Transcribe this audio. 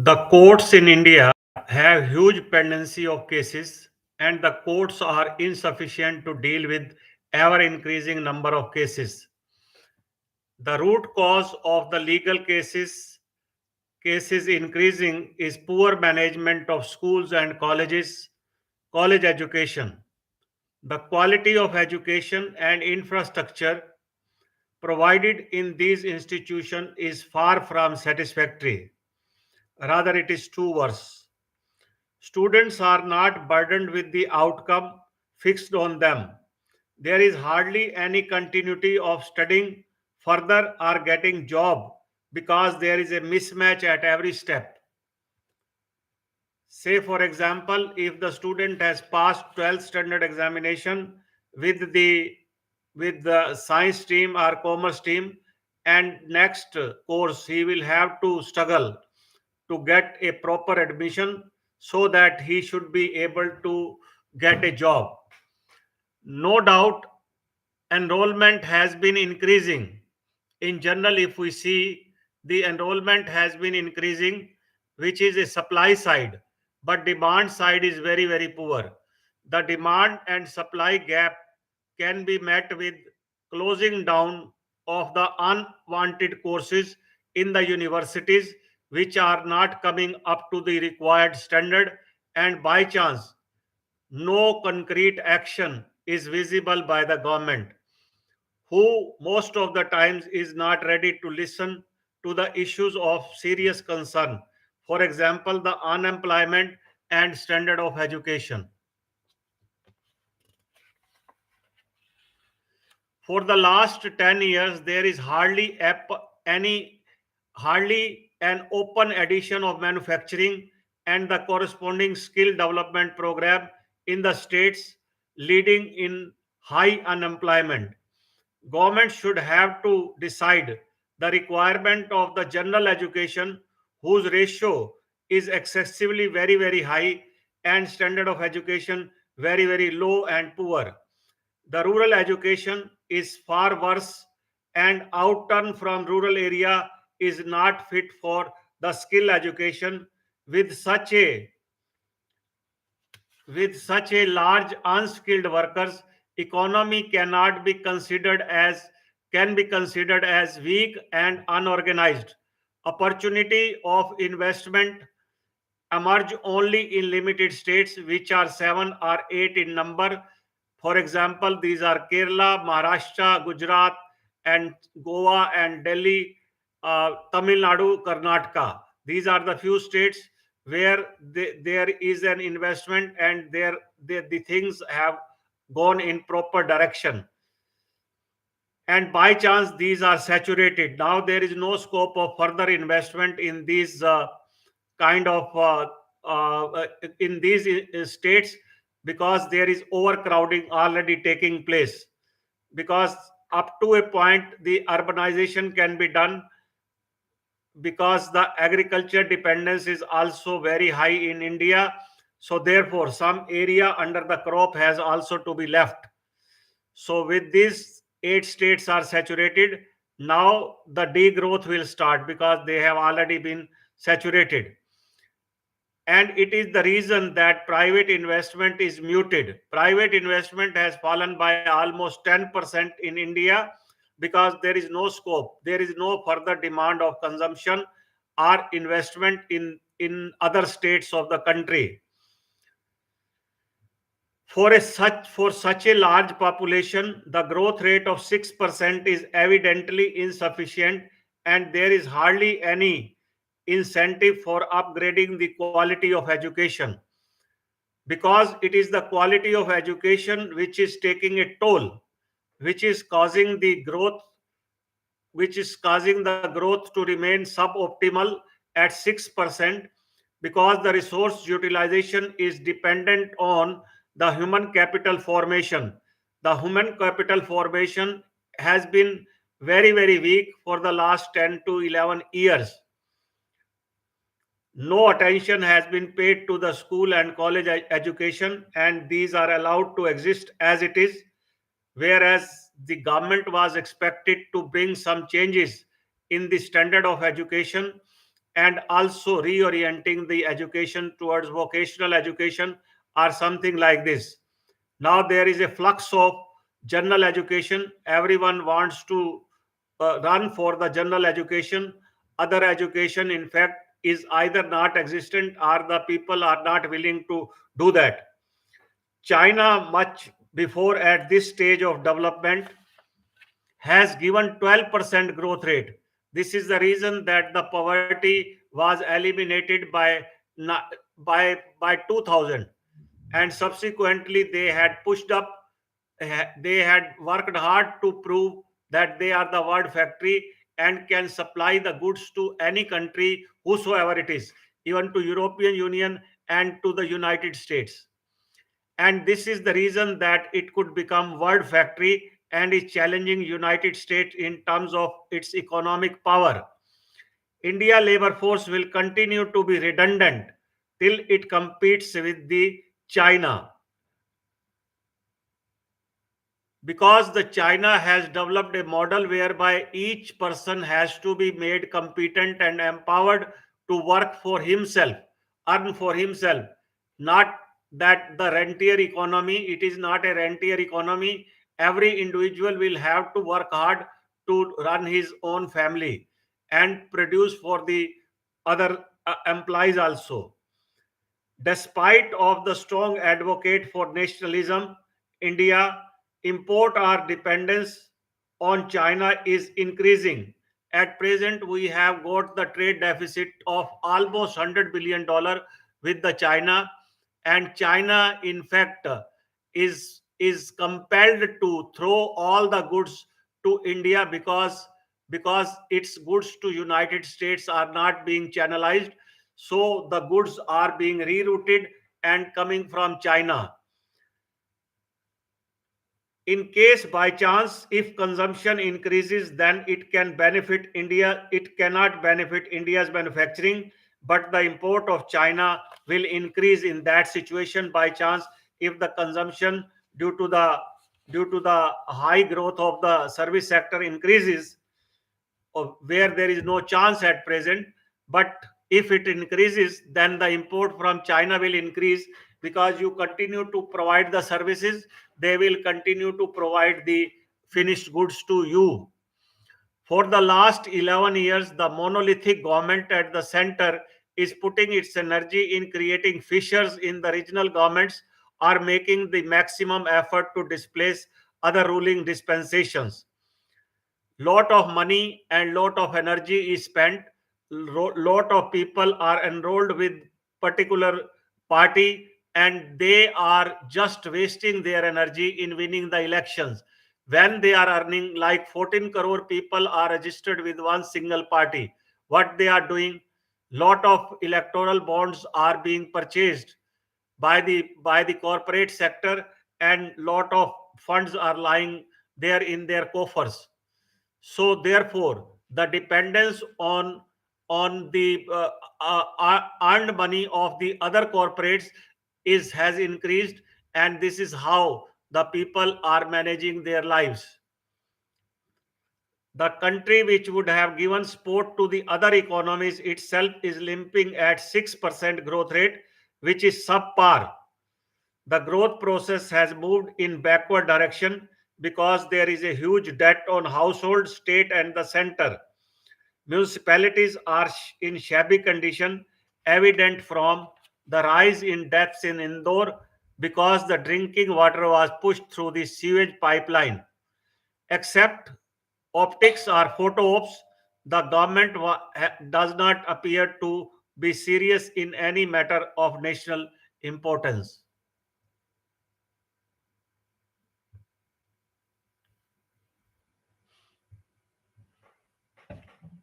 The courts in India have huge pendency of cases, and the courts are insufficient to deal with ever increasing number of cases. The root cause of the legal cases increasing is poor management of schools and colleges, college education. The quality of education and infrastructure provided in these institutions is far from satisfactory. Rather, it is too worse. Students are not burdened with the outcome fixed on them. There is hardly any continuity of studying further or getting job because there is a mismatch at every step. Say for example, if the student has passed 12th standard examination with the science stream or commerce stream, and next course he will have to struggle to get a proper admission so that he should be able to get a job. No doubt enrollment has been increasing. In general, if we see, the enrollment has been increasing, which is a supply side, but demand side is very, very poor. The demand and supply gap can be met with closing down of the unwanted courses in the universities which are not coming up to the required standard, and by chance no concrete action is visible by the government, who most of the times is not ready to listen to the issues of serious concern. For example, the unemployment and standard of education. For the last 10 years, there is any hardly an open addition of manufacturing and the corresponding skill development program in the states, leading in high unemployment. Government should have to decide the requirement of the general education, whose ratio is excessively very, very high, and standard of education very, very low and poor. The rural education is far worse, and outturn from rural area is not fit for the skill education. With such a with such a large unskilled workers, economy can be considered as weak and unorganized. Opportunity of investment emerge only in limited states, which are 7 or 8 in number. For example, these are Kerala, Maharashtra, Gujarat, and Goa and Delhi, Tamil Nadu, Karnataka. These are the few states where there is an investment, and the things have gone in proper direction. And by chance, these are saturated. Now there is no scope of further investment in these kind of in these states, because there is overcrowding already taking place. Because up to a point the urbanization can be done, because the agriculture dependence is also very high in India, so therefore some area under the crop has also to be left. So with these 8 states are saturated, now the degrowth will start because they have already been saturated. And it is the reason that private investment is muted. Private investment has fallen by almost 10% in India, because there is no scope, there is no further demand of consumption or investment in other states of the country. For such a large population, the growth rate of 6% is evidently insufficient, and there is hardly any incentive for upgrading the quality of education, because it is the quality of education which is taking a toll, which is causing the growth to remain suboptimal at 6%, because the resource utilization is dependent on the human capital formation. The human capital formation has been very, very weak for the last 10 to 11 years. No attention has been paid to the school and college education, and these are allowed to exist as it is, whereas the government was expected to bring some changes in the standard of education, and also reorienting the education towards vocational education or something like this. Now there is a flux of general education. Everyone wants to run for the general education. Other education, in fact, is either not existent or the people are not willing to do that. China, much before at this stage of development, has given 12% growth rate. This is the reason that the poverty was eliminated by 2000, and subsequently they had pushed up. They had worked hard to prove that they are the world factory and can supply the goods to any country whosoever it is, even to European Union and to the United States. And this is the reason that it could become world factory and is challenging United States in terms of its economic power. India labor force will continue to be redundant till it competes with the China, because the China has developed a model whereby each person has to be made competent and empowered to work for himself, earn for himself. Not that the rentier economy, it is not a rentier economy. Every individual will have to work hard to run his own family and produce for the other employees also. Despite of the strong advocate for nationalism, India import our dependence on China is increasing. At present, we have got the trade deficit of almost $100 billion with the China, and China, in fact, is compelled to throw all the goods to India because its goods to United States are not being channelized, so the goods are being rerouted and coming from China. In case by chance if consumption increases, then it can benefit India. It cannot benefit India's manufacturing, but the import of China will increase in that situation by chance if the consumption due to the high growth of the service sector increases, where there is no chance at present. But if it increases, then the import from China will increase, because you continue to provide the services, they will continue to provide the finished goods to you. For the last 11 years, the monolithic government at the center is putting its energy in creating fissures in the regional governments, are making the maximum effort to displace other ruling dispensations. Lot of money and lot of energy is spent. Lot of people are enrolled with particular party, and they are just wasting their energy in winning the elections when they are earning like 14 crore people are registered with one single party. What they are doing, lot of electoral bonds are being purchased by the corporate sector, and lot of funds are lying there in their coffers. So therefore the dependence on the earned money of the other corporates is has increased, and this is how the people are managing their lives. The country which would have given support to the other economies itself is limping at 6% growth rate, which is subpar. The growth process has moved in backward direction because there is a huge debt on household, state, and the center. Municipalities are in shabby condition, evident from the rise in deaths in Indore because the drinking water was pushed through the sewage pipeline. Except optics or photo ops, the government does not appear to be serious in any matter of national importance.